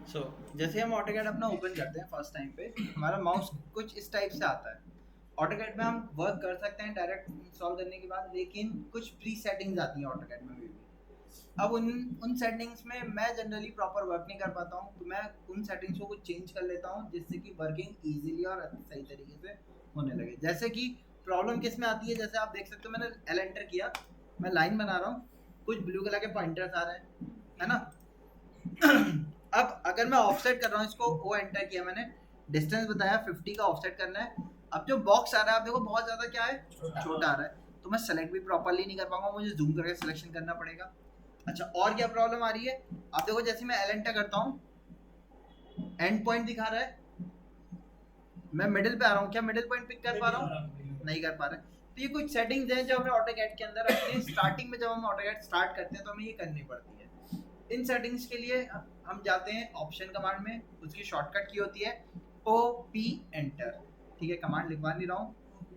जैसे हम ऑटोकैड अपना ओपन करते हैं फर्स्ट टाइम पे, हमारा माउस कुछ इस टाइप से आता है। ऑटोकैड में हम वर्क कर सकते हैं डायरेक्ट इंस्टॉल करने के बाद, लेकिन कुछ प्री सेटिंग्स आती हैं ऑटोकैड में भी। अब उन उन सेटिंग्स में मैं जनरली प्रॉपर वर्क नहीं कर पाता हूँ, तो मैं उन सेटिंग्स को कुछ चेंज कर लेता हूँ जिससे कि वर्किंग ईजिली और सही तरीके से होने लगे। जैसे कि प्रॉब्लम किस में आती है, जैसे आप देख सकते हो मैंने एल एंटर किया, मैं लाइन बना रहा हूँ, कुछ ब्लू कलर के पॉइंटर्स आ रहे हैं, है ना। अब अगर मैं ऑफसेट कर रहा हूँ, इसको ओ एंटर किया मैंने, डिस्टेंस बताया 50 का ऑफसेट करना है। अब जो बॉक्स आ रहा है आप देखो बहुत ज्यादा क्या है, छोटा आ रहा है, तो मैं सेलेक्ट भी प्रॉपर्ली नहीं कर पाऊंगा, मुझे जूम करके सिलेक्शन करना पड़ेगा। अच्छा, और क्या प्रॉब्लम आ रही है, आप देखो जैसे मैं एल एंटर करता हूँ, एंड पॉइंट दिखा रहा है, मैं मिडिल पे आ रहा हूँ, क्या मिडिल पॉइंट पिक कर पा रहा हूँ? नहीं कर पा रहे। तो ये कुछ सेटिंग्स हैं जो हमें ऑटोकैड के अंदर अपने स्टार्टिंग में, जब हम ऑटोकैड स्टार्ट करते हैं तो हमें ये करनी पड़ती है। इन सेटिंग्स के लिए हम जाते हैं ऑप्शन कमांड में, उसकी शॉर्टकट की होती है OP एंटर। ठीक है, कमांड लिखवा नहीं रहा हूँ,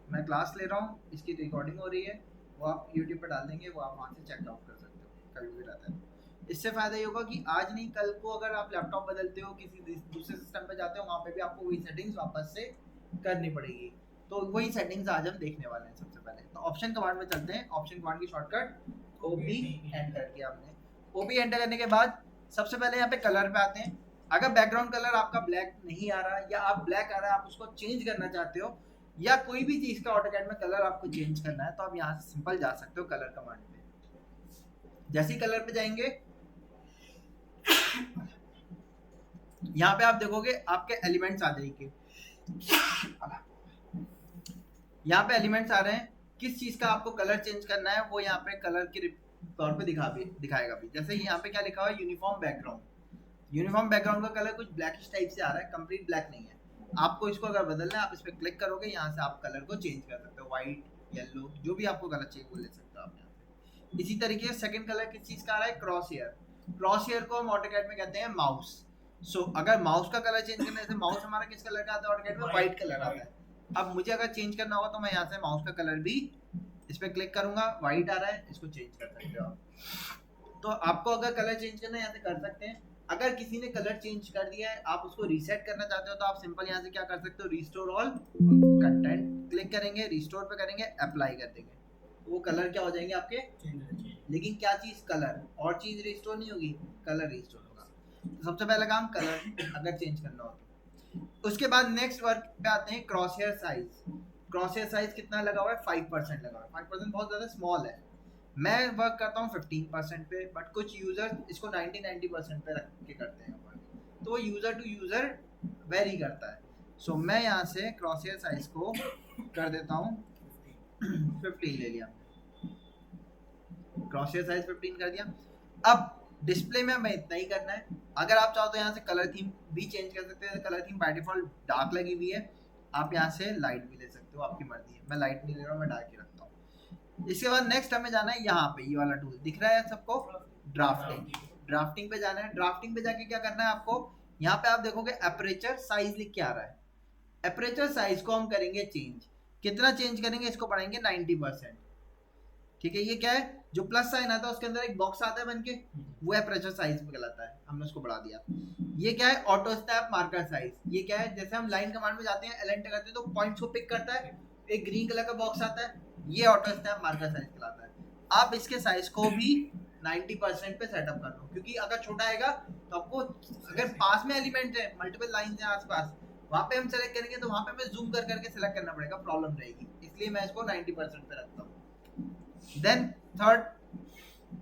मैं क्लास ले रहा हूँ, इसकी रिकॉर्डिंग हो रही है, वो आप यूट्यूब पर डाल देंगे, वो आप वहाँ से चेकआउट कर सकते हो, कभी भी रहता है। इससे फायदा ये होगा कि आज नहीं कल को अगर आप लैपटॉप बदलते हो, किसी दूसरे सिस्टम पे जाते हो, वहाँ पे भी आपको वही सेटिंग्स वापस से करनी पड़ेगी। तो वही सेटिंग्स आज हम देखने वाले हैं। सबसे पहले तो ऑप्शन कमांड में चलते हैं। ऑप्शन कमांड की शॉर्टकट OP एंटर किया हमने। OP एंटर करने के बाद सबसे पहले यहाँ पे कलर पे आते हैं। अगर बैकग्राउंड कलर आपका ब्लैक नहीं आ रहा, या आप ब्लैक आ रहा है आप उसको चेंज करना चाहते हो, या कोई भी चीज का ऑटोकैड में कलर आपको चेंज करना है, तो आप यहाँ से सिंपल जा सकते हो कलर कमांड पे। जैसे ही कलर पे जाएंगे, यहाँ पे आप देखोगे आपके एलिमेंट्स आ जाएंगे, यहाँ पे एलिमेंट्स आ रहे हैं, किस चीज का आपको कलर चेंज करना है वो यहाँ पे कलर के तौर पे दिखाएगा भी। जैसे यहाँ पे क्या लिखा हुआ है, यूनिफॉर्म बैकग्राउंड। यूनिफॉर्म बैकग्राउंड का कलर कुछ ब्लैकिश टाइप से आ रहा है, कंप्लीट ब्लैक नहीं है। आपको इसको अगर बदलना है, आप इस पर क्लिक करोगे, यहाँ से आप कलर को चेंज कर सकते हो, व्हाइट, येलो, जो भी आपको कलर चाहिए वो ले सकते हो आप यहाँ से। इसी तरीके से सेकंड कलर किस चीज का आ रहा है, क्रॉस हेयर। क्रॉस हेयर को हम ऑटोकैड में कहते हैं माउस। अगर माउस का कलर चेंज करने से, माउस हमारा किस कलर का आता है ऑटोकैड में, व्हाइट कलर आता है। अब मुझे अगर चेंज करना होगा तो मैं यहाँ से माउस का कलर भी इस पे क्लिक करूंगा, व्हाइट आ रहा है, इसको चेंज कर सकते हो आप। तो आपको अगर कलर चेंज करना है यहाँ से कर सकते हैं। अगर किसी ने कलर चेंज कर दिया है, आप उसको रीसेट करना चाहते हो, तो आप सिंपल यहाँ से क्या कर सकते हो, रिस्टोर ऑल कंटेंट क्लिक करेंगे, रिस्टोर पे करेंगे, अप्लाई कर देंगे, तो वो कलर क्या हो जाएंगे आपके। लेकिन क्या चीज, कलर, और चीज रिस्टोर नहीं होगी, कलर रिस्टोर होगा। तो सबसे पहला काम कलर अगर चेंज करना हो तो। उसके बाद नेक्स्ट वर्क पे आते हैं, cross hair size. Cross hair size कितना लगा हुआ है, 5% लगा हुआ है। 5% बहुत ज्यादा स्मॉल है। मैं वर्क करता हूँ 15% पे, बट कुछ यूजर इसको 90% पे रख के करते हैं वर्क, तो वो यूजर टू यूजर वेरी करता है। मैं यहाँ से क्रॉस हेयर साइज को कर देता हूँ 15 ले लिया, क्रॉस हेयर साइज 15 कर दिया। अब डिस्प्ले में हमें इतना ही करना है। अगर आप चाहो तो यहाँ से कलर थीम भी चेंज कर सकते हैं। Colour theme by default dark लगी हुई है, आप यहाँ से लाइट भी ले सकते हो, आपकी मर्जी है। मैं लाइट नहीं ले रहा हूँ, मैं डार्क ही रखता हूँ। इसके बाद नेक्स्ट हमें जाना है यहाँ पे, ये वाला टूल दिख रहा है सबको, ड्राफ्टिंग। ड्राफ्टिंग पे जाना है। ड्राफ्टिंग पे जाके क्या करना है आपको, यहाँ पे आप देखोगे अपर्चर साइज लिख के आ रहा है। अपर्चर साइज को हम करेंगे चेंज। कितना चेंज करेंगे, इसको बढ़ाएंगे 90%। ठीक है, ये क्या है, जो प्लस साइन आता है उसके अंदर एक बॉक्स आता है बन के, वो अपर्चर साइज में कहलाता है, हमने उसको बढ़ा दिया। ये क्या है, ऑटो स्नैप मार्कर साइज। ये क्या है, जैसे हम लाइन कमांड में जाते हैं, एल एंटर करते हैं तो पॉइंट्स को पिक करता है, एक ग्रीन कलर का बॉक्स आता है, ये ऑटो स्नैप मार्कर साइज कहलाता है। आप इसके साइज को भी 90% पे सेटअप कर लो, क्योंकि अगर छोटा आएगा तो आपको, अगर पास में एलिमेंट है, मल्टीपल लाइन है आसपास, वहां पे हम सेलेक्ट करेंगे तो वहां पे हमें जूम कर करके सेलेक्ट करना पड़ेगा, प्रॉब्लम रहेगी। इसलिए मैं इसको 90% पे रखता हूँ। देन थर्ड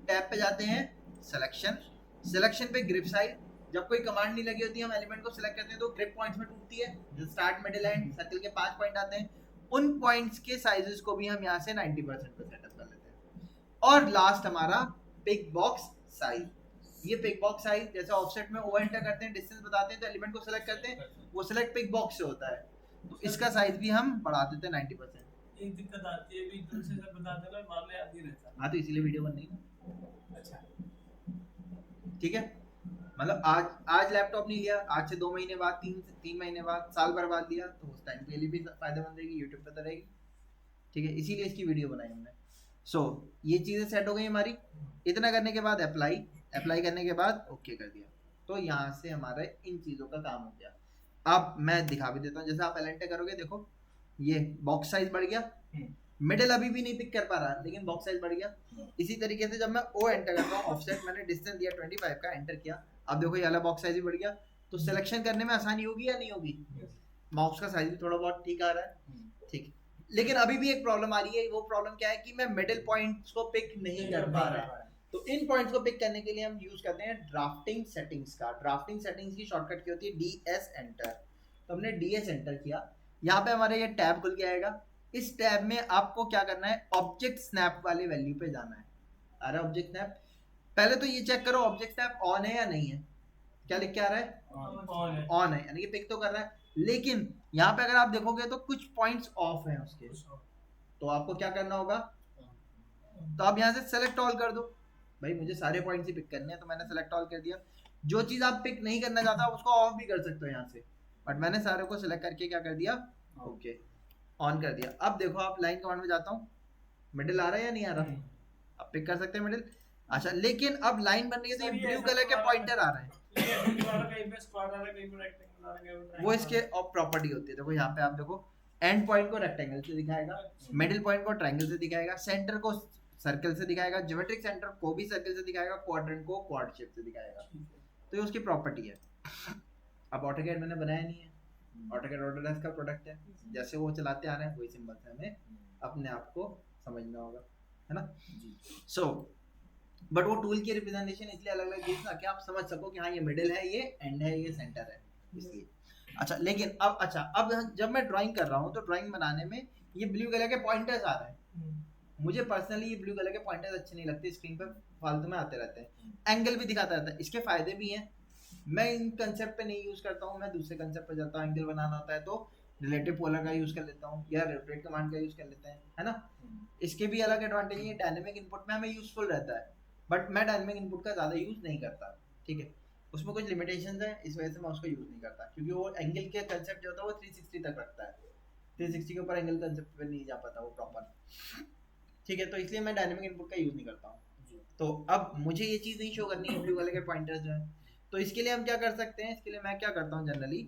टैब पे जाते हैं, सिलेक्शन। सिलेक्शन पे ग्रिप साइज। जब कोई कमांड नहीं लगी होती, हम एलिमेंट को सिलेक्ट करते हैं तो ग्रिप पॉइंट्स में टूटती है, जो स्टार्ट मिडिल एंड सर्कल के 5 पॉइंट आते हैं, उन पॉइंट्स के साइजेस को भी हम यहाँ से 90% पे सेटअप कर लेते हैं। और लास्ट हमारा पिक बॉक्स साइज। ये पिक बॉक्स साइज, जैसे ऑफसेट में ओ एंटर करते हैं, डिस्टेंस बताते हैं, तो एलिमेंट को सिलेक्ट करते हैं, वो सिलेक्ट पिक बॉक्स से होता है, तो इसका साइज भी हम बढ़ा देते हैं 90%। एक दिक्कत आती है भी, दूसरे से बताते ना, मामले याद नहीं रहता। हाँ, तो इसीलिए वीडियो बन रही है। अच्छा, ठीक है, मतलब आज लैपटॉप नहीं लिया, आज से 2 महीने बाद, 3 महीने बाद, साल भर बाद लिया, तो उस टाइम के लिए भी फायदेमंद रहेगी, यूट्यूब पे तो रहेगी। ठीक है, इसीलिए इसकी वीडियो बनाई हमने। ये चीज़ें सेट हो गई हमारी। इतना करने के बाद अप्लाई करने के बाद ओके कर दिया। तो यहाँ से हमारा इन चीज़ों का काम हो गया। अब मैं दिखा भी देता हूँ, जैसे आप एलेंटे करोगे, देखो ये बॉक्स साइज बढ़ गया, मिडिल अभी भी नहीं पिक कर पा रहा लेकिन बॉक्स साइज बढ़ गया। इसी तरीके से जब मैं ओ एंटर करता हूँ, ऑफसेट मैंने डिस्टेंस दिया 25 का, एंटर किया, अब देखो ये वाला बॉक्स साइज भी बढ़ गया। तो सिलेक्शन करने में आसानी होगी या नहीं होगी? माउस का साइज भी थोड़ा बहुत ठीक आ रहा है, ठीक। लेकिन अभी भी एक प्रॉब्लम आ रही है, वो प्रॉब्लम क्या है कि मैं मिडिल पॉइंट्स को पिक नहीं कर पा रहा। तो इन पॉइंट्स को पिक करने के लिए हम यूज करते हैं ड्राफ्टिंग सेटिंग्स का। ड्राफ्टिंग सेटिंग्स की शॉर्टकट की होती है DS एंटर। तो हमने DS एंटर किया, यहाँ पे हमारे ये टैब खुल के आएगा। इस टैब में आपको क्या करना है, ऑब्जेक्ट स्नैप वाले वैल्यू पे जाना है। आ रहा है ऑब्जेक्ट स्नैप, पहले तो ये चेक करो ऑब्जेक्ट स्नैप ऑन है या नहीं है। क्या लिख के आ रहा है? ऑन है, यानी कि पिक तो कर रहा है। लेकिन यहाँ पे अगर आप देखोगे तो कुछ पॉइंट्स ऑफ हैं उसके, तो आपको क्या करना होगा, तो आप यहाँ से सेलेक्ट ऑल कर दो। भाई मुझे सारे पॉइंट्स ही पिक करने हैं, तो मैंने सेलेक्ट ऑल कर दिया। जो चीज आप पिक नहीं करना चाहता आप उसको ऑफ भी कर सकते हो यहाँ से, बट मैंने सारे को सिलेक्ट करके क्या कर दिया, ओके, ऑन कर दिया। अब देखो आप लाइन कमांड में जाता हूँ, मिडिल आ रहा है या नहीं आ रहा? अब पिक कर सकते हैं मिडिल। अच्छा, लेकिन अब लाइन बन रही है तो ये ब्लू कलर के पॉइंटर आ रहे हैं, वो इसके ऑफ प्रॉपर्टी होती है। देखो यहाँ पे आप देखो, एंड पॉइंट को रेक्टेंगल से दिखाएगा, मिडिल पॉइंट को ट्रायंगल से दिखाएगा, सेंटर को सर्कल से दिखाएगा, ज्योमेट्रिक सेंटर को भी सर्कल से दिखाएगा, क्वाड्रेंट को क्वाड शेप से दिखाएगा। तो ये उसकी प्रॉपर्टी है। अब ऑटोकैड मैंने बनाया नहीं है, ऑटोकैड ऑटोडेस्क का प्रोडक्ट है, जैसे वो चलाते आ रहे हैं वही सिंबल से हमें अपने आप को समझना होगा, है ना। सो बट वो टूल की रिप्रेजेंटेशन इसलिए अलग अलग है ताकि आप समझ सको कि हाँ ये मिडिल है, ये एंड है, ये सेंटर है, इसलिए। अच्छा, लेकिन अब जब मैं ड्राइंग कर रहा हूँ तो ड्राइंग बनाने में ये ब्लू कलर के पॉइंटर्स आ रहे हैं। मुझे पर्सनली ये ब्लू कलर के पॉइंटर्स अच्छे नहीं लगते, स्क्रीन पर फालतू में आते रहते हैं, एंगल भी दिखाता रहता है। इसके फायदे भी हैं, मैं इन कंसेप्ट पे नहीं यूज करता हूँ, मैं दूसरे कंसेप्ट पे जाता हूँ। एंगल बनाना होता है तो रिलेटिव पोलर का यूज कर लेता हूँ या रोटेट कमांड का यूज कर लेते हैं, है ना। इसके भी अलग एडवांटेज है, डायनेमिक इनपुट में हमें यूजफुल रहता है, बट मैं डायनेमिक इनपुट का ज़्यादा यूज नहीं करता, ठीक है। उसमें कुछ लिमिटेशंस है, इस वजह से मैं उसको यूज नहीं करता, क्योंकि वो एंगल के कंसेप्ट जो होता है वो 360 तक रखता है, 360 के ऊपर एंगल कंसेप्ट पे नहीं जा पाता वो प्रॉपर, ठीक है। तो इसलिए मैं डायनेमिक इनपुट का यूज नहीं करता हूँ। तो अब मुझे ये चीज़ नहीं शो करनी है ब्लू कलर के पॉइंटर्स जो है, तो इसके लिए हम क्या कर सकते हैं, इसके लिए मैं क्या करता हूँ जनरली,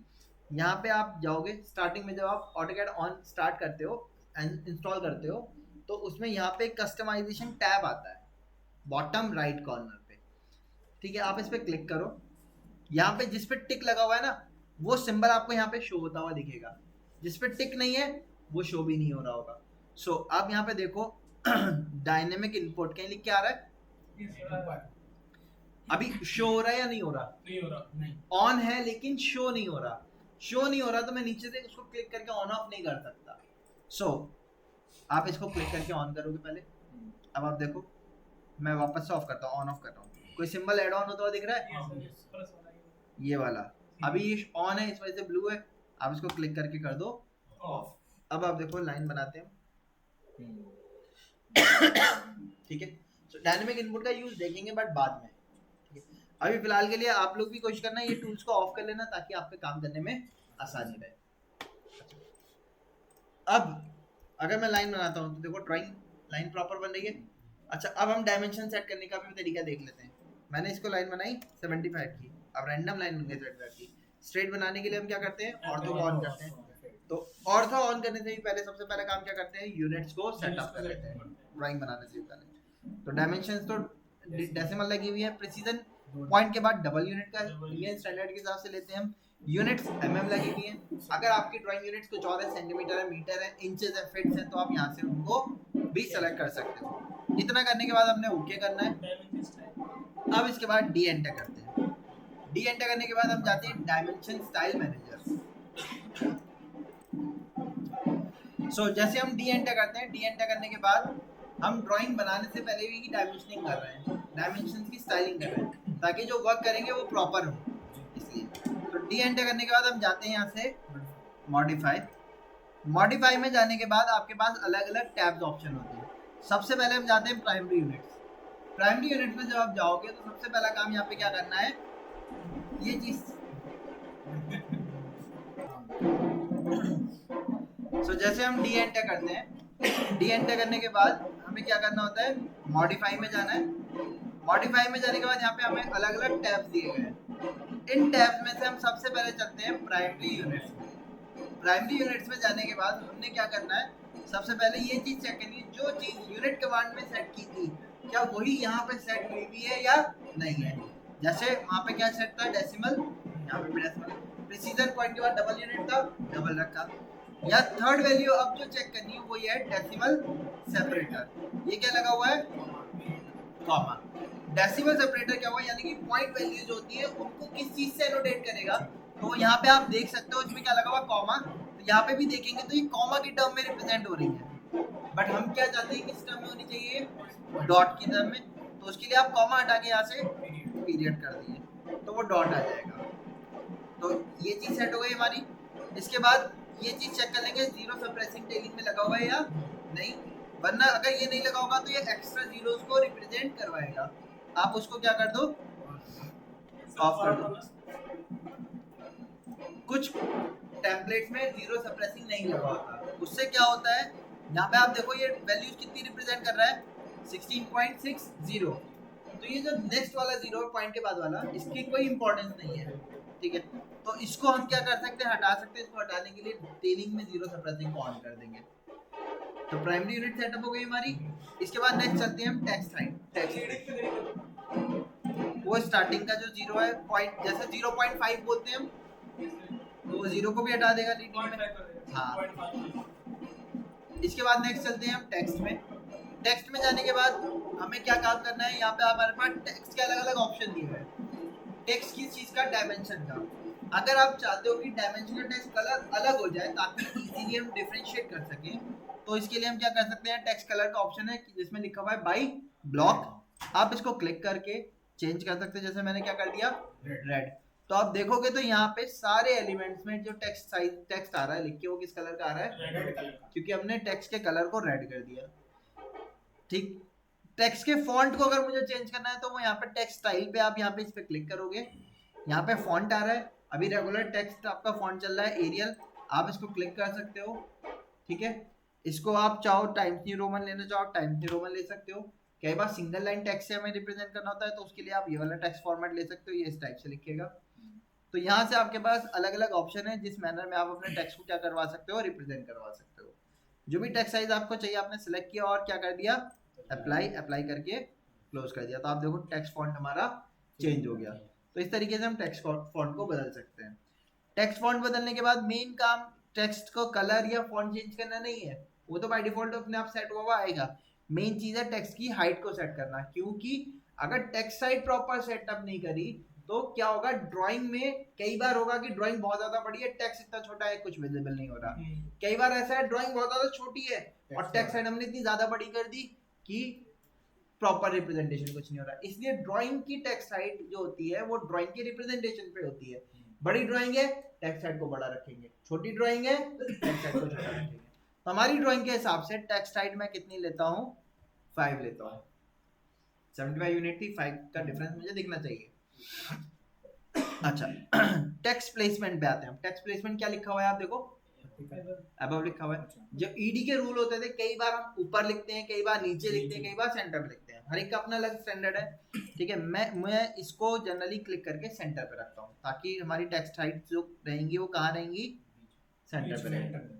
यहाँ पे आप जाओगे स्टार्टिंग में, जब आप ऑटोकैड ऑन स्टार्ट करते हो एंड इंस्टॉल करते हो, तो उसमें यहाँ पे कस्टमाइजेशन टैब आता है बॉटम राइट कॉर्नर पे, ठीक है। आप इस पर क्लिक करो, यहाँ पे जिस पे टिक लगा हुआ है ना वो सिंबल आपको यहाँ पे शो होता हुआ दिखेगा, जिस पे टिक नहीं है वो शो भी नहीं हो रहा होगा। सो आप यहाँ पे देखो डायनेमिक इनपुट के लिए क्या आ रहा है, अभी शो हो रहा है या नहीं हो रहा? नहीं हो रहा, नहीं ऑन है लेकिन शो नहीं हो रहा, शो नहीं हो रहा तो मैं नीचे से उसको क्लिक करके ऑन ऑफ नहीं कर सकता। सो आप इसको क्लिक करके ऑन करोगे पहले, अब आप देखो मैं वापस से ऑफ करता हूँ, ऑन ऑफ कर रहा हूँ, कोई सिंबल ऐड ऑन होता हुआ दिख रहा है, ये वाला अभी ये ऑन है इस वजह से ब्लू है, आप इसको क्लिक करके कर दो ऑफ। अब आप देखो लाइन बनाते हैं, ठीक है। सो डायनेमिक इनपुट का यूज देखेंगे बट बाद में, ठीक है। अभी फिलहाल के लिए आप लोग भी कोशिश करना ये टूल्स को ऑफ कर लेना ताकि आपके काम करने में आसानी रहे। अब अगर मैं लाइन बनाता हूँ तो देखो ड्राइंग लाइन प्रॉपर बन रही है। अच्छा, अब हम डायमेंशन सेट करने का भी तरीका देख लेते हैं। मैंने इसको लाइन बनाई 75 की, अब रैंडम लाइन बन गई 75 की। स्ट्रेट बनाने के लिए हम क्या करते हैं, ऑर्थो को ऑन करते हैं। तो ऑर्थो ऑन करने से भी पहले सबसे पहला काम क्या करते हैं, यूनिट्स को सेटअप कर लेते हैं ड्राइंग बनाने से पहले। तो डायमेंशंस तो डेसिमल लगी हुई है, प्रिसीजन पॉइंट के बाद डबल यूनिट का इंडियन स्टैंडर्ड के हिसाब से लेते हैं हम। यूनिट्स mm लगी हुई हैं, अगर आपकी ड्राइंग यूनिट्स कुछ और है, सेंटीमीटर है, मीटर है, इंचेस है, फिट्स है, तो आप यहाँ से उनको भी सेलेक्ट कर सकते हो। इतना करने के बाद हमने ओके करना है। अब इसके बाद डी एंटर करते हैं। डी एंटर करने के बाद हम जाते हैं डायमेंशन स्टाइल मैनेजर। सो जैसे हम डी एंटर करते हैं, डी एंटर करने के बाद हम ड्राइंग बनाने से पहले भी डायमेंशनिंग कर रहे हैं, डायमेंशंस की स्टाइलिंग कर रहे हैं ताकि जो वर्क करेंगे वो प्रॉपर हो, इसलिए। तो डी एंटर करने के बाद हम जाते हैं यहाँ से मॉडिफाई। मॉडिफाई में जाने के बाद आपके पास अलग अलग टैब्स ऑप्शन होते हैं। सबसे पहले हम जाते हैं प्राइमरी यूनिट्स। प्राइमरी यूनिट्स में जब आप जाओगे तो सबसे पहला काम यहाँ पे क्या करना है, ये चीज। सो जैसे हम डी एंटर करते हैं, डी एंटर करने के बाद हमें क्या करना होता है, मॉडिफाई में जाना है। मॉडिफाई में जाने के बाद यहाँ पे हमें अलग अलग टैब्स दिए गए हैं। इन टैब्स में से हम सबसे पहले चलते हैं प्राइमरी यूनिट्स में। प्राइमरी यूनिट्स में जाने के बाद हमने क्या करना है, सबसे पहले ये चीज चेक करनी है, जो चीज यूनिट कमांड में सेट की थी क्या वही यहाँ पे सेट हुई भी है या नहीं है। जैसे वहाँ पे क्या सेट था, डेसिमल, यहाँ पे भी डेसिमल, प्रिसीजन पॉइंट के बाद डबल यूनिट था, डबल रखा। या थर्ड वैल्यू अब जो चेक करनी है वो ये है डेसिमल सेपरेटर, ये क्या लगा हुआ है, कॉमा। डेसिमल सेपरेटर क्या हुआ, यानी कि पॉइंट वैल्यूज होती है उनको किस चीज से एनोटेट करेगा, तो यहाँ पे आप देख सकते हो इसमें क्या लगा हुआ, कॉमा। तो यहाँ पे भी देखेंगे तो ये कॉमा की टर्म में रिप्रेजेंट हो रही है, बट हम क्या चाहते हैं किस टर्म में होनी चाहिए, डॉट की टर्म में। तो उसके लिए आप कॉमा हटा के यहाँ से पीरियड कर दिए तो वो डॉट आ जाएगा। तो ये चीज सेट हो गई हमारी। इसके बाद ये चीज चेक कर लेंगे जीरो सप्रेसिंग टेलिंग में लगा हुआ है या नहीं, वरना अगर ये नहीं लगा होगा तो ये एक्स्ट्रा जीरोस को रिप्रेजेंट करवाएगा, आप उसको क्या कर दो, ऑफ कर दो। कुछ टेम्पलेट्स में जीरो सप्रेसिंग नहीं लगा होता, उससे क्या होता है, यहाँ पे आप देखो ये वैल्यूज कितनी रिप्रेजेंट कर रहा है, 16.60। तो ये जो नेक्स्ट वाला जीरो पॉइंट के बाद वाला, इसकी कोई इंपॉर्टेंस नहीं है, ठीक है। तो इसको हम क्या कर सकते हैं, हटा सकते हैं। इसको हटाने के लिए टेलिंग में जीरो सप्रेसिंग को ऑन कर देंगे। तो प्राइमरी यूनिट सेटअप हो गई हमारी। इसके बाद नेक्स्ट चलते हैं हम टेक्स्ट साइड। टेक्स्ट वो स्टार्टिंग का जो जीरो है पॉइंट, जैसे 0.5 बोलते हैं हम, तो वो जीरो को भी हटा देगा लीडिंग में। हाँ, इसके बाद नेक्स्ट चलते हैं हम टेक्स्ट में। टेक्स्ट में जाने के बाद हमें क्या काम करना है, यहाँ पे हमारे पास टेक्स्ट के अलग अलग ऑप्शन दिए हुए हैं। टेक्स्ट किस चीज का, डायमेंशन का। अगर आप चाहते हो कि डायमेंशन का टेक्स्ट कलर अलग हो जाए ताकि इजीली हम डिफरेंशिएट कर सकें, तो इसके लिए हम क्या कर सकते हैं, टेक्स्ट कलर का ऑप्शन है जिसमें लिखा हुआ है बाई ब्लॉक। आप इसको क्लिक करके चेंज कर सकते हैं। जैसे मैंने क्या कर दिया, रेड। तो आप देखोगे तो यहाँ पे सारे एलिमेंट्स में जो टेक्स्ट साइज टेक्स्ट आ रहा है लिख के, वो किस कलर का आ रहा है, रेड कलर, क्योंकि हमने टेक्स्ट के कलर को रेड कर दिया। ठीक, टेक्स्ट के फॉन्ट को अगर मुझे चेंज करना है तो वो यहाँ पे टेक्स्ट स्टाइल पे आप यहाँ पे इस पे क्लिक करोगे, यहाँ पे फॉन्ट आ रहा है, अभी रेगुलर टेक्स्ट आपका फॉन्ट चल रहा है एरियल, आप इसको क्लिक कर सकते हो, ठीक है। इसको आप चाहो टाइम्स न्यू रोमन लेना चाहो टाइम्स न्यू रोमन ले सकते हो। कई बार सिंगल लाइन टेक्स्ट से हमें रिप्रेजेंट करना होता है तो उसके लिए आप ये वाला टेक्स्ट फॉर्मेट ले सकते हो, ये इस टाइप से लिखेगा। तो यहाँ से आपके पास अलग अलग ऑप्शन है जिस मैनर में आप अपने टेक्स्ट को क्या करवा सकते हो, रिप्रेजेंट करवा सकते हो। जो भी टेक्स्ट साइज आपको चाहिए आपने सिलेक्ट किया और क्या कर दिया, अप्लाई करके क्लोज कर दिया। तो आप देखो टेक्स्ट फॉन्ट हमारा चेंज हो गया। तो इस तरीके से हम टेक्स्ट फॉन्ट को बदल सकते हैं। टेक्स्ट फॉन्ट बदलने के बाद मेन काम टेक्स्ट को कलर या फॉन्ट चेंज करना नहीं है, वो तो बाय डिफॉल्ट अपने आप सेट हुआ आएगा। मेन चीज है टेक्स्ट की हाइट को सेट करना, क्योंकि अगर टेक्स्ट साइज प्रॉपर सेटअप नहीं करी तो क्या होगा, ड्राइंग में कई बार होगा कि ड्राइंग बहुत ज्यादा बड़ी है, टेक्स्ट इतना छोटा है, कुछ विजिबल नहीं हो रहा। कई बार ऐसा है ड्राइंग बहुत ज्यादा छोटी है और टेक्स्ट साइज हमने इतनी ज्यादा बड़ी कर दी कि प्रॉपर रिप्रेजेंटेशन कुछ नहीं हो रहा। इसलिए ड्राइंग की टेक्स्ट साइज जो होती है वो ड्राइंग की रिप्रेजेंटेशन पे होती है। बड़ी ड्राइंग है टेक्स्ट साइज को बड़ा रखेंगे, छोटी ड्राइंग है टेक्स्ट साइज को छोटा रखेंगे। तो हमारी ड्राइंग के हिसाब से टेक्स्ट साइज मैं कितनी लेता हूँ, 5 लेता हूँ। 75 यूनिट थी, 5 का डिफरेंस मुझे दिखना चाहिए। अच्छा, टेक्स्ट प्लेसमेंट पे आते हैं। टेक्स्ट प्लेसमेंट क्या लिखा हुआ है आप देखो, अबव लिखा हुआ है। जो ईडी के रूल होते थे, कई बार हम ऊपर लिखते हैं, कई बार नीचे लिखते हैं, कई बार सेंटर में लिखते हैं, हर एक का अपना अलग स्टैंडर्ड है, ठीक है। मैं इसको जनरली क्लिक करके सेंटर पे रखता हूँ ताकि हमारी टेक्स्ट हाइट जो रहेंगी वो कहाँ रहेंगी, सेंटर पे रहेंगी।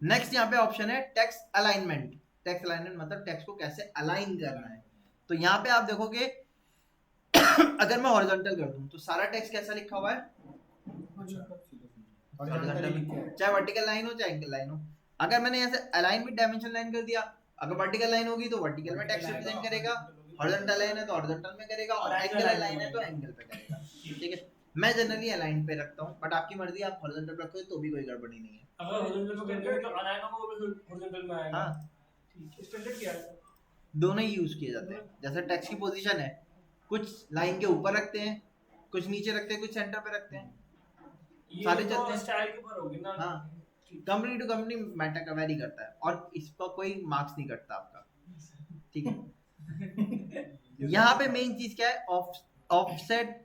नेक्स्ट यहाँ पे ऑप्शन है टेक्स्ट अलाइनमेंट। टेक्स्ट अलाइनमेंट मतलब टेक्स्ट को कैसे अलाइन करना है। तो यहाँ पे आप देखोगे अगर मैं हॉरिजॉन्टल कर दूं तो सारा टेक्स्ट कैसा लिखा हुआ है, चाहे वर्टिकल लाइन हो चाहे एंगल लाइन हो। अगर मैंने यहाँ से अलाइन विद डायमेंशन लाइन कर दिया, अगर वर्टिकल लाइन होगी तो वर्टिकल में टेक्स्ट रिप्रेजेंट करेगा, हॉरिजॉन्टल लाइन है तो हॉरिजॉन्टल में करेगा, और एंगल लाइन है तो एंगल पे करेगा, ठीक है। मैं जनरली अलाइन पे रखता हूँ, बट आपकी मर्जी, आप हॉरिजॉन्टल पे रखोगे तो भी कोई गड़बड़ी नहीं है। अगर हॉरिजॉन्टल पे करेंगे तो अलाइन होगा वो हॉरिजॉन्टल में आएगा। हाँ, ठीक है, स्टैंडर्ड क्या है, दोनों ही यूज किए जाते हैं। जैसे टेक्स्ट की पोजीशन है, कुछ लाइन के ऊपर रखते हैं, कुछ नीचे रखते हैं, कुछ सेंटर पे रखते हैं, सारे चलते हैं। स्टाइल के ऊपर होगी ना। हाँ, कंपनी टू कंपनी मैटर का वेरी करता है और इस पर कोई मार्क्स नहीं कटता आपका, ठीक है। यहाँ पे मेन चीज क्या है, ऑफसेट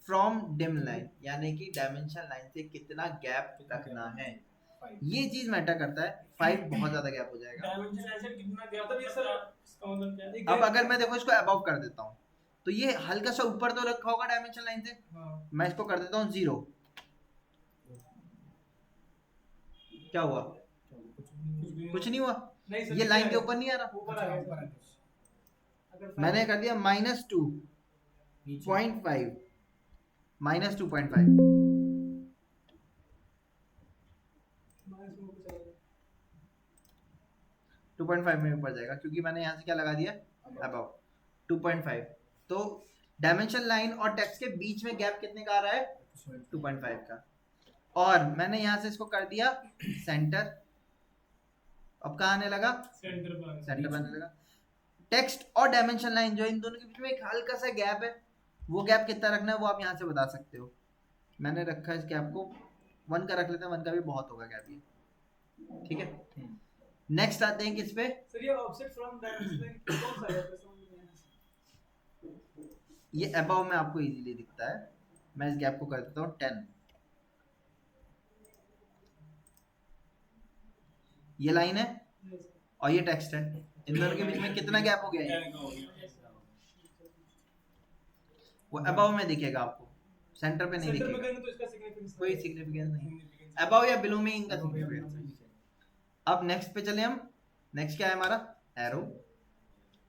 फ्रॉम डिम लाइन, यानी कि डायमेंशन लाइन से कितना गैप रखना है, ये चीज मैटर करता है। 5 बहुत ज्यादा गैप हो जाएगा। डायमेंशन लाइन से कितना गैप, मतलब ये सर इसका मतलब क्या है। अब अगर मैं देखो इसको अबव कर देता हूँ तो ये हल्का सा ऊपर तो रखा होगा डायमेंशन लाइन से, मैं इसको कर देता हूँ 0। क्या हुआ? कुछ नहीं हुआ, ये लाइन के ऊपर नहीं आ रहा, ऊपर आ गया। मैंने कर दिया -2.5 -2.5 2.5 में ऊपर जाएगा क्योंकि मैंने यहाँ से क्या लगा दिया अबाउ 2.5। तो डायमेंशन लाइन और टेक्स्ट के बीच में गैप कितने का आ रहा है? 2.5 का। और मैंने यहाँ से इसको कर दिया सेंटर। अब कहाँ आने लगा? सेंटर बनने लगा। टेक्स्ट और डायमेंशन लाइन जो इन दोनों के बीच में एक हल्का सा गैप है, वो गैप कितना रखना है वो आप यहाँ से बता सकते हो। मैंने रखा है इस गैप को 1 का रख लेते हैं, 1 का भी बहुत होगा गैप ये, ठीक है। नेक्स्ट आते हैं किस पे? सर ये ऑफसेट फ्रॉम डायमेंशन लाइन कौन सा है? ये अबाव में आपको इजीली दिखता है, मैं इस गैप को कर देता हूँ 10। ये लाइन है और ये टेक्स्ट है, इन दोनों के बीच में कितना गैप हो गया है? वो अबाव में दिखेगा आपको, सेंटर पे नहीं दिखेगा। तो इसका सिग्निफिकेंस कोई सिग्निफिकेंस नहीं, अबाव या बिलो में इनका सिग्निफिकेंस है। अब नेक्स्ट पे चले हम। नेक्स्ट क्या है हमारा? एरो।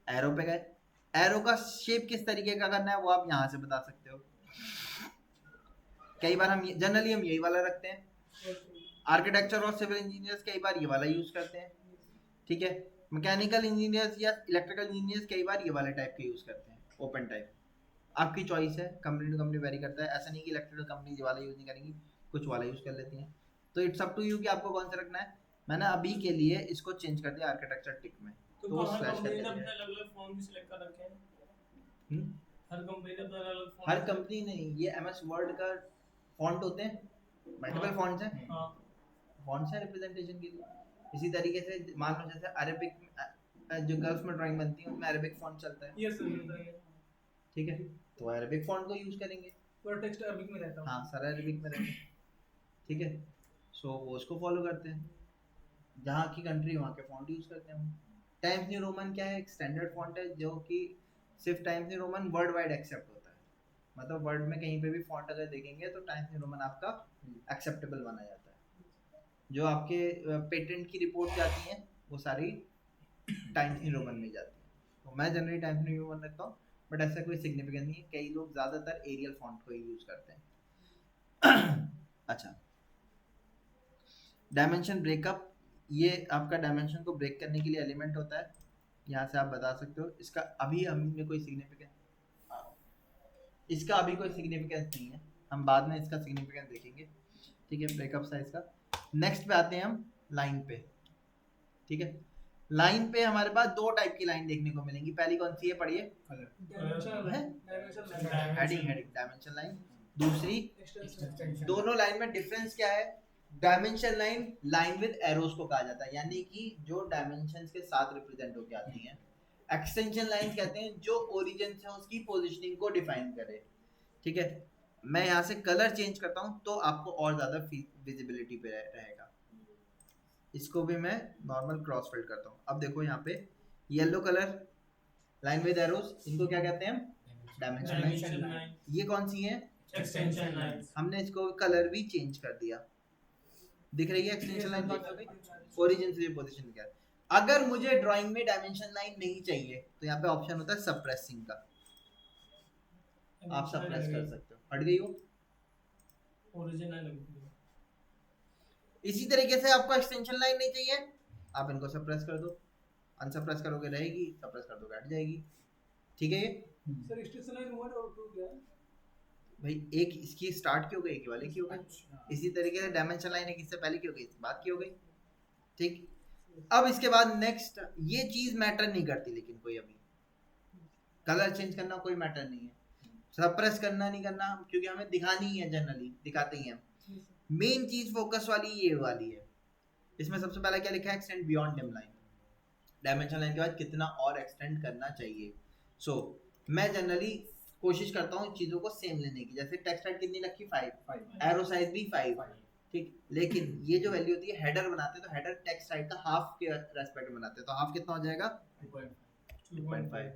एरो पे गए, एरो का शेप किस तरीके का करना है वो आप यहाँ से बता सकते हो। कई बार हम जनरली हम यही वाला रखते हैं, आर्किटेक्चर और सिविल इंजीनियर्स कई बार ये वाला यूज करते हैं, ठीक है। मैकेनिकल इंजीनियर्स या इलेक्ट्रिकल इंजीनियर्स कई बार ये वाले टाइप के यूज करते हैं, ओपन टाइप। आपकी चॉइस है, कंपनी टू कंपनी वेरी करता है। ऐसा नहीं कि इलेक्ट्रिकल कंपनी ये वाला यूज नहीं करेंगी, कुछ वाला यूज कर लेती हैं। तो इट्स अप टू यू कि आपको कौन सा रखना है। मैंने अभी के लिए इसको चेंज कर दिया आर्किटेक्चर टिक में, तो स्लैश कर दिया। अलग-अलग फॉन्ट भी सिलेक्ट कर रखे हैं। हर कंपनी ने अपना अलग फॉन्ट। हर कंपनी नहीं, ये एमएस वर्ड का फॉन्ट होते हैं, मल्टीपल फॉन्ट्स हैं। हां, फॉन्ट्स है रिप्रेजेंटेशन के लिए। इसी तरीके से मान लो जैसे अरेबिक जो गर्ल्स में ड्राइंग बनती है उसमें अरेबिक फॉन्ट चलता है, यस सर बताइए। ठीक है, तो अरेबिक फॉन्ट को यूज करेंगे। पूरा टेक्स्ट अरबिक में रहता है। हाँ, सारा अरेबिक में रहता है, ठीक है। सो वो उसको फॉलो करते हैं, जहाँ की कंट्री वहाँ के फॉन्ट यूज करते हैं हम। टाइम्स न्यू रोमन क्या है? एक स्टैंडर्ड फॉन्ट है जो कि सिर्फ Times New Roman world wide accept होता है। मतलब वर्ल्ड में कहीं पे भी फॉन्ट अगर देखेंगे तो टाइम्स न्यू रोमन आपका एक्सेप्टेबल माना जाता है। जो आपके पेटेंट की रिपोर्ट जाती हैं वो सारी टाइम्स न्यू रोमन में जाती है। तो मैं जनरली टाइम्स न्यू रोमन रखता हूँ, बट ऐसा कोई सिग्निफिकेंस नहीं है। कई लोग ज़्यादातर एरियल फॉन्ट को ही यूज करते हैं। अच्छा, डायमेंशन ब्रेकअप, ये आपका डायमेंशन को ब्रेक करने के लिए एलिमेंट होता है। यहाँ से आप बता सकते हो। इसका अभी हमने कोई सिग्निफिकेंस नहीं है, हम बाद में इसका सिग्निफिकेंस देखेंगे, ठीक है, ब्रेकअप साइज का। नेक्स्ट पे आते हैं हम लाइन पे, ठीक है। लाइन पे हमारे पास दो टाइप की लाइन देखने को मिलेंगी। पहली कौन सी है, पढ़िए? Heading dimension line. दूसरी, दोनों लाइन में डिफरेंस क्या है? डायमेंशन लाइन विद एरोस को कहा जाता है, यानी कि जो डायमेंशंस के साथ रिप्रेजेंट होकर आती हैं। एक्सटेंशन लाइन कहते हैं जो ओरिजिन से उसकी पोजीशनिंग को डिफाइन करे, ठीक है। मैं यहाँ से कलर चेंज करता हूँ तो आपको और ज्यादा विजिबिलिटी पे रहेगा। इसको भी मैं नॉर्मल क्रॉस फिल्ड करता हूँ। अब देखो यहाँ पे yellow colour line with arrows, इनको क्या कहते हैं? Dimension line. ये कौन सी है? Extension line. हमने इसको कलर भी चेंज कर दिया, दिख रही है एक्सटेंशन लाइन कौन सी हो गई? ओरिजिन से पोजीशन क्या है। अगर मुझे ड्राइंग में डायमेंशन लाइन नहीं चाहिए तो यहाँ पे ऑप्शन होता है सप्रेसिंग का, आप सप्रेस कर सकते हो। हट गई वो ओरिजिन लाइन लगती है। इसी तरीके से आपको एक्सटेंशन लाइन नहीं चाहिए, आप इनको सप्रेस कर दो। अनसप्रेस करोगे रहेगी, सप्रेस कर दोगे हट जाएगी, ठीक है। ये सर एक्सटेंशन लाइन 1 और 2 क्या है? भाई एक इसकी स्टार्ट की हो गई, एक वाले की हो गई। इसी तरीके से डायमेंशन लाइन एक इससे पहले की हो गई, इसके बाद की हो गई, ठीक। अब इसके बाद नेक्स्ट, ये चीज मैटर नहीं करती, लेकिन कोई अभी कलर चेंज करना कोई मैटर नहीं है, सप्रेस करना नहीं करना, क्योंकि हमें दिखानी ही है, जनरली दिखाते ही हैं। मेन चीज फोकस वाली ये वाली है। इसमें सबसे पहले क्या लिखा है? Extend beyond dim line. Dimension line के बाद कितना और एक्सटेंड करना चाहिए। सो मैं जनरली कोशिश करता हूँ चीजों को सेम लेने की। जैसे टेक्स्ट हाइट कितनी रखी? 5, एरो साइज भी 5, ठीक। लेकिन ये जो वैल्यू होती है हेडर बनाते हैं तो हेडर टेक्स्ट हाइट का हाफ के रेस्पेक्ट में बनाते हैं, तो हाफ कितना हो जाएगा? 2.5।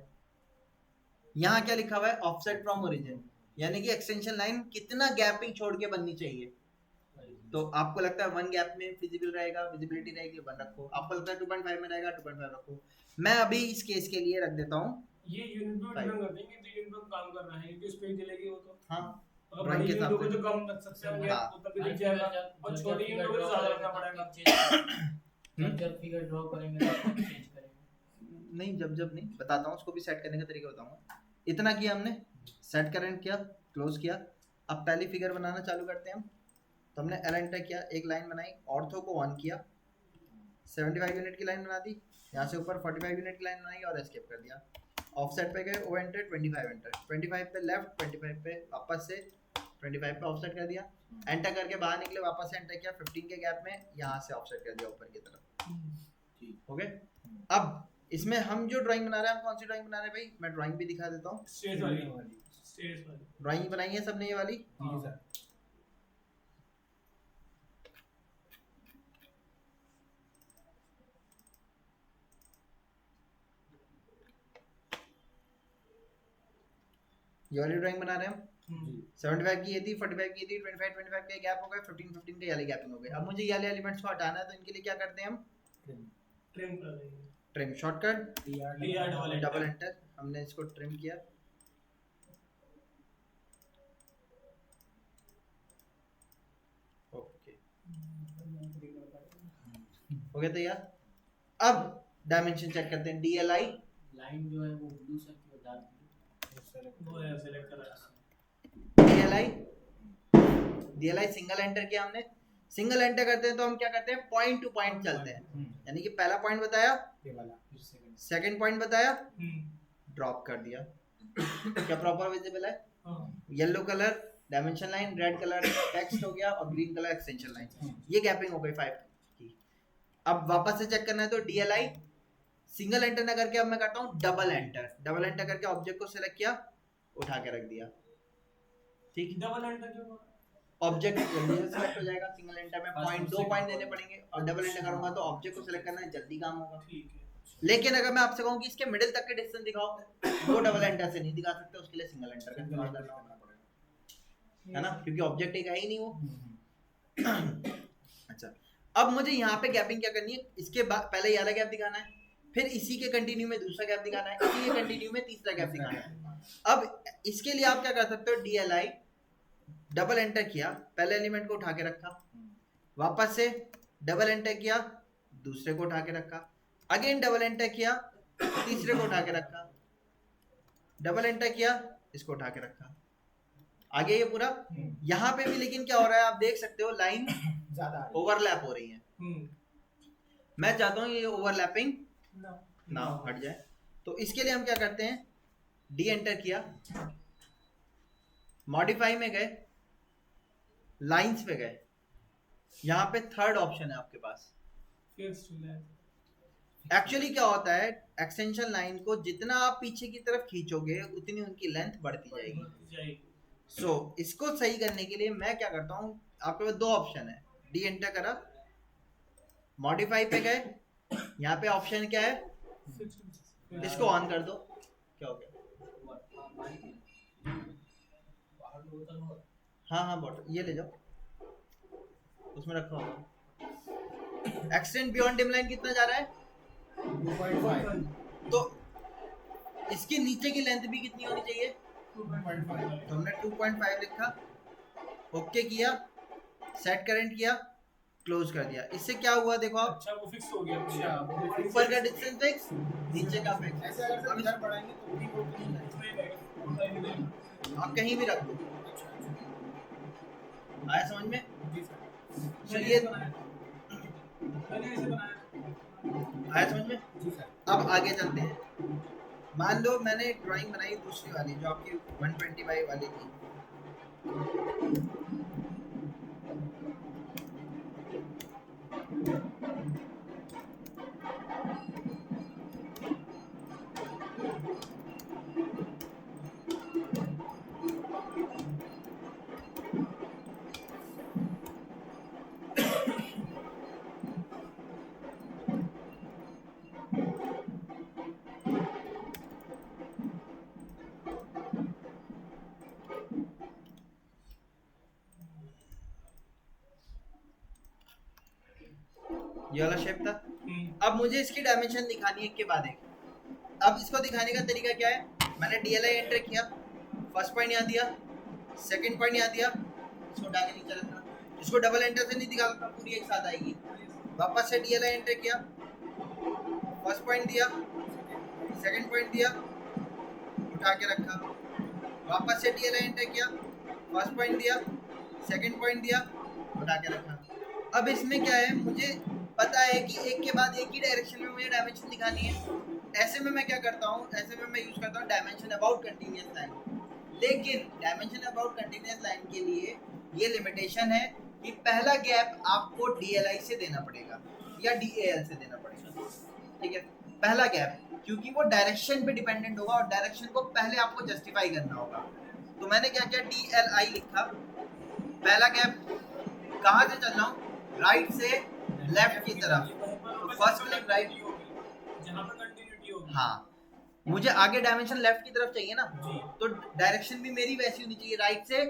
यहाँ क्या लिखा हुआ है, ऑफसेट फ्रॉम ओरिजिन, यानी कि एक्सटेंशन लाइन कितना गैपिंग छोड़ के बननी चाहिए। तो आपको लगता है 1 गैप में फिजिबल रहेगा, विजिबिलिटी रहेगी 1 रखो, आपको लगता है 2.5 में रहेगा 2.5 रखो। मैं अभी इस केस के लिए रख देता हूँ ये यूनिट पे डिपेंड करते हैं कि जो यूनिट पे काम कर रहा है कि स्पेस चलेगी वो तो। हाँ अगर ड्राइंग बड़ी के यूनिट हिसाब को से तो कम रख सकते हैं हाँ। तो तभी दिख जाएगा, और छोटी यूनिट को तो ज्यादा रखना पड़ेगा। जब फिगर ड्रॉ करेंगे तो चेंज करेंगे। नहीं जब नहीं बताता हूँ, उसको भी सेट करने का तरीका बताऊंगा। इतना किया हमने, सेट करंट किया, क्लोज किया। अब पहली फिगर बनाना चालू करते हैं हम। तो हमने एल एंटर किया, एक लाइन बनाई, ऑर्थो को 1 किया, 75 यूनिट की लाइन बना दी, यहाँ से ऊपर 45 यूनिट की लाइन बनाई और एस्केप कर दिया। ऑफसेट पे गए, ओ एंटर, 25 एंटर, 25 पे लेफ्ट, 25 पे वापस से 25 पे ऑफसेट कर दिया, एंटर करके बाहर निकले, वापस से एंटर किया 15 के गैप में, यहाँ से ऑफसेट कर दिया ऊपर की तरफ। ओके, अब इसमें हम जो ड्राइंग बना रहे हैं, हम कौन सी ड्राइंग बना रहे हैं भाई, मैं ड्राइंग भी दिखा देता हूँ। स्टेज वाली, स्टेज वाली ड्राइंग बनाई है सबने ये वाली। जी सर। ये वाली ड्राइंग बना रहे हैं हम। 75 की ये थी, 45 की थी, 25 के गैप हो गए, 15 के वाले गैपिंग हो गए। अब मुझे ये वाले एलिमेंट्स को हटाना है, तो इनके लिए क्या करते हैं हम, ट्रिम कर देंगे। Trim shortcut DR double enter, हमने इसको ट्रिम किया। ओके हो गया तैयार। अब डायमेंशन चेक करते हैं, DLI लाइन जो है वो ब्लू से क्यों डार्क वो है सिलेक्ट करा। DLI सिंगल एंटर किया हमने। सिंगल एंटर करते हैं तो हम क्या करते हैं, पॉइंट टू पॉइंट चलते हैं, यानी कि पहला पॉइंट बताया, ये वाला, सेकंड पॉइंट बताया, ड्रॉप कर दिया। क्या प्रॉपर विजिबल है? Yellow colour dimension line, red colour text हो गया, और ग्रीन कलर एक्सटेंशन लाइन। ये गैपिंग हो गई 5 की। अब वापस से चेक करना है, तो DLI सिंगल एंटर ना करके अब मैं करता हूँ डबल एंटर। डबल एंटर करके ऑब्जेक्ट को सिलेक्ट किया, उठा के रख दिया। ठीक, डबल एंटर क्यों? ऑब्जेक्ट जल्दी से सिलेक्ट हो जाएगा। सिंगल एंटर में पॉइंट 2 पॉइंट देने पड़ेंगे, और डबल एंटर करूंगा तो ऑब्जेक्ट को सिलेक्ट करना है, जल्दी काम होगा। ठीक है। लेकिन अगर मैं आपसे कहूं कि इसके मिडिल तक के डिस्टेंस दिखाओ, वो डबल एंटर से नहीं दिखा सकते, उसके लिए सिंगल एंटर का इस्तेमाल करना पड़ेगा, है ना, क्योंकि ऑब्जेक्ट एक है ही नहीं वो। अच्छा, अब मुझे यहाँ पे गैपिंग क्या करनी है, इसके बाद पहले ये वाला गैप दिखाना है, फिर इसी के कंटिन्यू में दूसरा गैप दिखाना है, इसी के कंटिन्यू में तीसरा गैप दिखाना है। अब इसके लिए आप क्या कर सकते हो, DLI डबल एंटर किया, पहले एलिमेंट को उठा के रखा, वापस से डबल एंटर किया, दूसरे को उठा के रखा, अगेन डबल एंटर किया, तीसरे को उठा के रखा, डबल एंटर किया, इसको उठा के रखा। आगे ये पूरा। यहाँ पे भी लेकिन क्या हो रहा है, आप देख सकते हो लाइन ज्यादा ओवरलैप हो रही है। मैं चाहता हूँ ये ओवरलैपिंग ना हट जाए, तो इसके लिए हम क्या करते हैं, डी एंटर किया, मॉडिफाई में गए, लाइंस पे गए, यहाँ पे थर्ड ऑप्शन है आपके पास। एक्चुअली क्या होता है, एक्सटेंशन लाइन को जितना आप पीछे की तरफ खींचोगे उतनी उनकी लेंथ बढ़ती जाएगी। सो इसको सही करने के लिए मैं क्या करता हूँ, आपके पास 2 ऑप्शन है, डी एंटर करा, मॉडिफाई पे गए, यहाँ पे ऑप्शन क्या है, इसको ऑन कर दो, क्या हो गया, हाँ बॉटल ये ले जाओ, उसमें रखा होगा। एक्सटेंड बियॉन्ड डिम लाइन कितना जा रहा है, 2.5, तो इसके नीचे की लेंथ भी कितनी होनी चाहिए, 2.5। तो हमने 2.5 लिखा, ओके किया, सेट करंट किया, क्लोज कर दिया। इससे क्या हुआ देखो आप, अच्छा वो फिक्स हो गया। अच्छा ऊपर का डिस्टेंस फिक्स, नीचे का फिक्स। ऐसे अगर हम इधर बढ़ाएंगे तो भी वो आप कहीं भी रख दो। आया समझ में? चलिए आया समझ में? अब आगे चलते हैं। मान लो मैंने ड्राइंग बनाई दूसरी वाली जो आपकी 125 वाली थी, ये वाला शेप था। अब मुझे इसकी डायमेंशन दिखानी है एक के बाद एक। अब इसको दिखाने का तरीका क्या है, मैंने DLI एंटर किया, फर्स्ट पॉइंट यहाँ दिया, सेकंड पॉइंट यहाँ दिया, इसको उठा के नीचे रखना। इसको डबल एंटर से नहीं दिखा सकता, पूरी एक साथ आएगी। वापस से DLI एंटर किया, फर्स्ट पॉइंट दिया, सेकंड पॉइंट दिया, उठा के रखा। वापस से DLI एंटर किया, फर्स्ट पॉइंट दिया, सेकंड पॉइंट दिया, उठा के रखा। अब इसमें क्या है, मुझे पता है कि एक के बाद एक ही डायरेक्शन में मुझे डायमेंशन दिखानी है। ऐसे में मैं क्या करता हूँ, ऐसे में मैं यूज करता हूँ डायमेंशन अबाउट कंटीन्यूअस लाइन। लेकिन डायमेंशन अबाउट कंटीन्यूअस लाइन के लिए ये लिमिटेशन है कि पहला गैप आपको DLI से देना पड़ेगा या DAL से देना पड़ेगा, ठीक है। पहला गैप, क्योंकि वो डायरेक्शन पे डिपेंडेंट होगा और डायरेक्शन को पहले आपको जस्टिफाई करना होगा। तो मैंने क्या किया, DLI लिखा, पहला गैप कहाँ से चलना हूँ, राइट से लेफ्ट की तरफ। तो फर्स्ट क्लिक राइट, जहाँ पर कंटिन्यूटी होगी। हाँ, मुझे आगे डायमेंशन लेफ्ट की तरफ चाहिए ना, तो डायरेक्शन भी मेरी वैसी होनी चाहिए, राइट से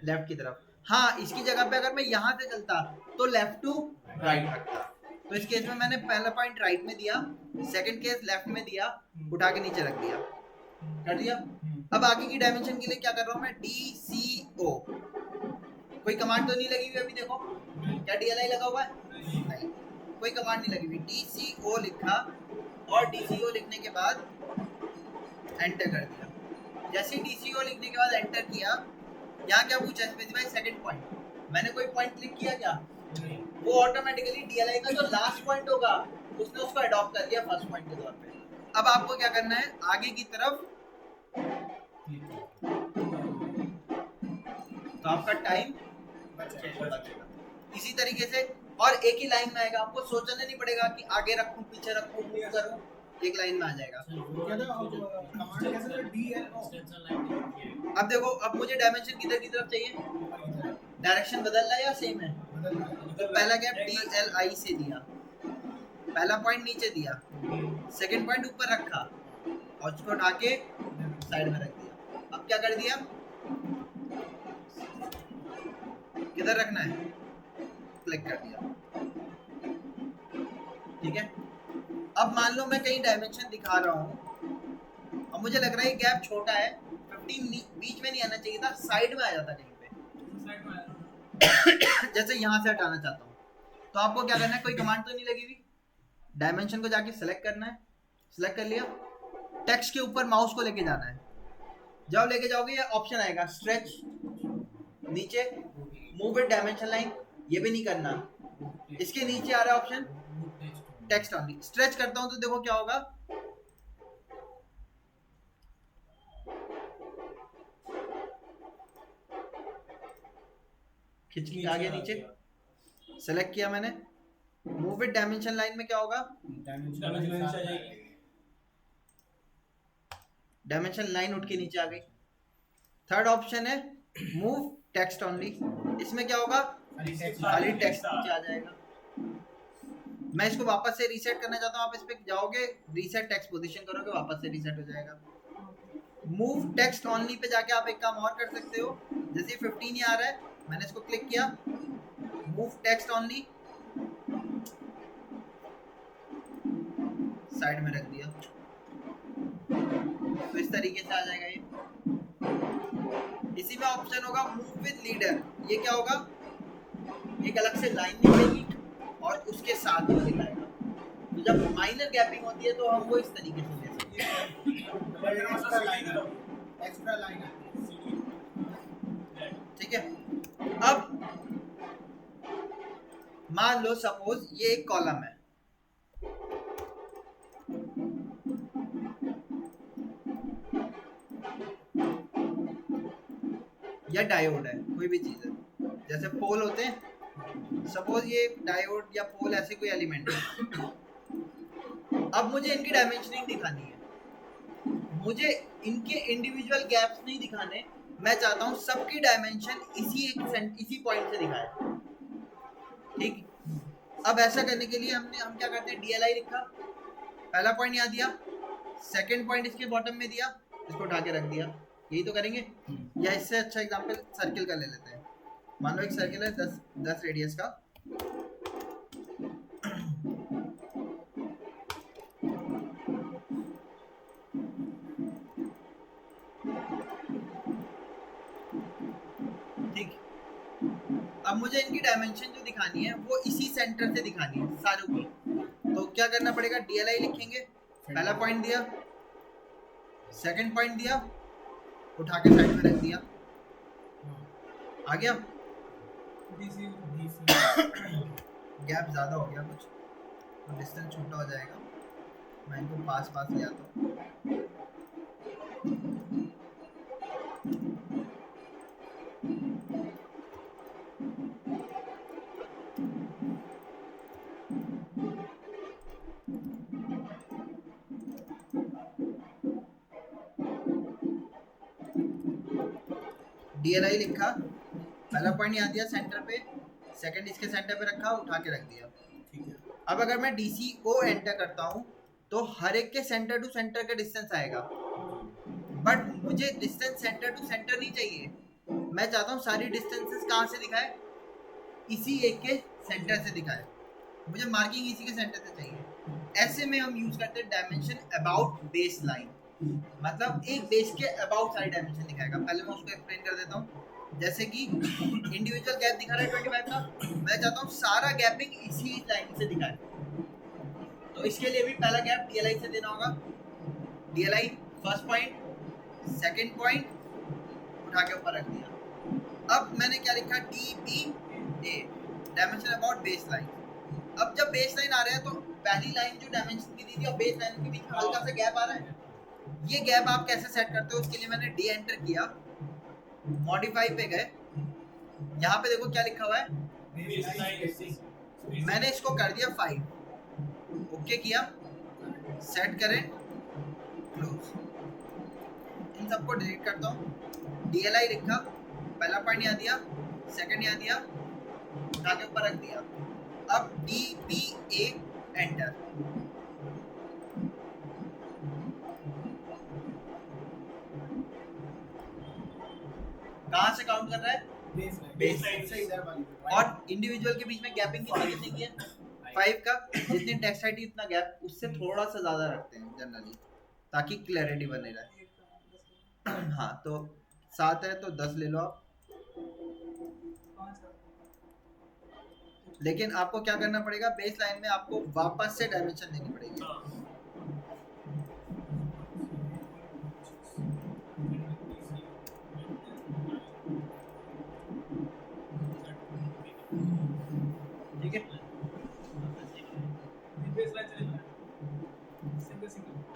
लेफ्ट की तरफ। हाँ, इसकी जगह पे अगर मैं यहाँ से चलता तो लेफ्ट टू राइट रखता। तो इस केस में मैंने पहला पॉइंट राइट में दिया, सेकंड केस लेफ्ट में दिया, उठा के नीचे रख दिया, कर दिया। अब आगे की डायमेंशन के लिए क्या कर रहा हूँ मैं, DCO। कोई कमांड तो नहीं लगी हुई अभी, देखो क्या DLI लगा हुआ है, नहीं, कोई कमांड नहीं लगी हुई। DCO लिखा और DCO लिखने के बाद एंटर कर दिया। जैसे ही DCO लिखने के बाद एंटर किया, यहाँ क्या पूछा, स्पेसिफाई सेकंड पॉइंट। मैंने कोई पॉइंट क्लिक किया क्या, वो ऑटोमेटिकली DLI का जो लास्ट पॉइंट होगा उसने उसको अडॉप्ट कर लिया फर्स्ट पॉइंट के तौर पे। अब आपको क्या करना है, आगे की तरफ, तो आपका टाइम बचेगा। इसी तरीके से और एक ही लाइन में आएगा, आपको सोचना नहीं पड़ेगा कि आगे रखूं पीछे रखूं मूव करूं, एक लाइन में आ जाएगा। अब देखो, अब मुझे डायमेंशन किधर की तरफ चाहिए, डायरेक्शन बदल रहा है या सेम है। तो पहला गैप DLI से दिया, पहला पॉइंट नीचे दिया, सेकंड पॉइंट ऊपर रखा और उसको उठा के साइड में रख दिया। अब क्या कर दिया, किधर रखना है, क्लिक कर दिया, ठीक है। अब मान लो मैं कहीं डायमेंशन दिखा रहा हूँ, अब मुझे लग रहा है गैप छोटा है, 15 बीच में नहीं आना चाहिए था, साइड में आ जाता कहीं पे। जैसे यहाँ से हटाना चाहता हूँ, तो आपको क्या करना है, कोई कमांड तो नहीं लगी हुई, डायमेंशन को जाके सिलेक्ट करना है, सिलेक्ट कर लिया, टेक्स्ट के ऊपर माउस को लेके जाना है। जब लेके जाओगे ये ऑप्शन आएगा स्ट्रेच, नीचे मूव विद डायमेंशन लाइन, ये भी नहीं करना। इसके नीचे आ रहा है ऑप्शन टेक्स्ट ऑनली, स्ट्रेच करता हूं तो देखो क्या होगा, खिंच के आ गया नीचे, सेलेक्ट किया मैंने। मूव विद डायमेंशन लाइन में क्या होगा, डायमेंशन लाइन उठ के नीचे आ गई। थर्ड ऑप्शन है मूव टेक्स्ट ऑनली, इसमें क्या होगा, खाली टेक्स्ट नीचे आ जाएगा। मैं इसको वापस से रीसेट करना चाहता हूँ, आप इस पे जाओगे, रीसेट टेक्स्ट पोजीशन करोगे, वापस से रीसेट हो जाएगा। मूव टेक्स्ट ऑनली पे जाके आप एक काम और कर सकते हो, जैसे 15 ही आ रहा है, मैंने इसको क्लिक किया, मूव टेक्स्ट ऑनली, साइड में रख दिया, तो इस तरीके से आ जाएगा ये। इसी में ऑप्शन होगा मूव विद लीडर, ये क्या होगा, एक अलग से लाइन निकलेगी और उसके साथ में दिखाएगा। तो जब माइनर गैपिंग होती है तो हम वो इस तरीके से ले सकते हैं, एक्स्ट्रा लाइन, ठीक है। अब मान लो सपोज ये एक कॉलम है, या डायोड है, कोई भी चीज है, जैसे पोल होते हैं, सपोज ये डायोड या पोल ऐसे कोई एलिमेंट है। अब मुझे इनकी डायमेंशनिंग दिखानी है, मुझे इनके इंडिविजुअल गैप्स नहीं दिखाने, मैं चाहता हूं सबकी डायमेंशन इसी पॉइंट से दिखाए, ठीक। अब ऐसा करने के लिए हम क्या करते हैं, DLI लिखा, पहला पॉइंट यहाँ दिया, सेकंड पॉइंट इसके बॉटम में दिया, इसको उठा के रख दिया, यही तो करेंगे। या इससे अच्छा एग्जांपल सर्किल का ले लेते हैं, मान लो एक सर्किल है 10 रेडियस का, अब मुझे इनकी डायमेंशन जो दिखानी है वो इसी सेंटर से दिखानी है सारों की। तो क्या करना पड़ेगा, DLI लिखेंगे, पहला पॉइंट दिया, सेकंड पॉइंट दिया, उठा के साइड में रख दिया, आ गया। गैप ज़्यादा हो गया कुछ, तो डिस्टेंस छोटा हो जाएगा। मैं इनको पास पास ले आता हूँ। DLI लिखा, पहला पॉइंट यहाँ दिया सेंटर पे, सेकंड इसके सेंटर पे रखा, उठा के रख दिया। ठीक है। अब अगर मैं DCO एंटर करता हूँ तो हर एक के सेंटर टू सेंटर का डिस्टेंस आएगा, बट मुझे डिस्टेंस सेंटर टू सेंटर नहीं चाहिए। मैं चाहता हूँ सारी डिस्टेंसेस कहाँ से दिखाए, इसी एक के सेंटर से दिखाए। मुझे मार्किंग इसी के सेंटर से चाहिए। ऐसे में हम यूज करते हैं डायमेंशन अबाउट बेस लाइन, मतलब एक बेस के अबाउट सारी डायमेंशन दिखाएगा। पहले मैं उसको एक्सप्लेन कर देता हूँ। जैसे कि इंडिविजुअल गैप दिखा रहा है 25 का, मैं चाहता हूँ सारा गैपिंग इसी लाइन से दिखाए, तो इसके लिए भी पहला गैप DLI से देना होगा। DLI first point, second point, उठा के ऊपर रख दिया। अब मैंने क्या लिखा, DBA dimension about base line. अब जब बेस लाइन आ रहा है तो पहली लाइन जो डायमेंशन की दी थी और बेस लाइन के बीच में हल्का सा गैप आ रहा है। ये गैप आप कैसे सेट करते हो, उसके लिए मैंने D एंटर किया, मॉडिफाई पे गए, यहाँ पे देखो क्या लिखा हुआ है, मैंने इसको कर दिया 5, ओके किया, सेट करें, क्लोज। इन सबको डिलीट करता हूँ। DLI लिखा, पहला पॉइंट यहाँ दिया, सेकंड यहाँ दिया, उठा के ऊपर रख दिया। अब DBA एंटर, कहाँ से काउंट कर रहा है, बेस लाइन से इधर वाली। और इंडिविजुअल के बीच में गैपिंग कितनी की है, 5 का। जितनी टेक्स्ट आईडी उतना गैप, उससे थोड़ा सा ज्यादा रखते हैं जनरली, ताकि क्लैरिटी बने रहे। हाँ, तो 7 है तो 10 ले लो आप। लेकिन आपको क्या करना पड़ेगा, बेस लाइन में आपको वापस से डायमेंशन देनी पड़ेगी। ठीक है,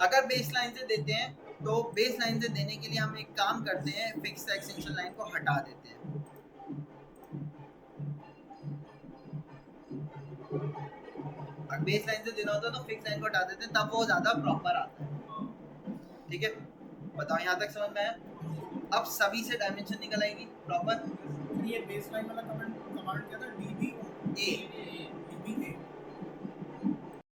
अगर बेस लाइन से देते हैं तो बेस लाइन से देने के लिए हम एक काम करते हैं, फिक्स एक्सटेंशन लाइन को हटा देते हैं। अगर बेस लाइन से देना होता तो फिक्स लाइन को हटा देते हैं, तब वो ज्यादा प्रॉपर आता है। ठीक है, बताओ यहाँ तक समझ में आया। अब सभी से डायमेंशन निकल आएगी प्रॉपर। ये बेस लाइन वाला कमांड क्या था, DBA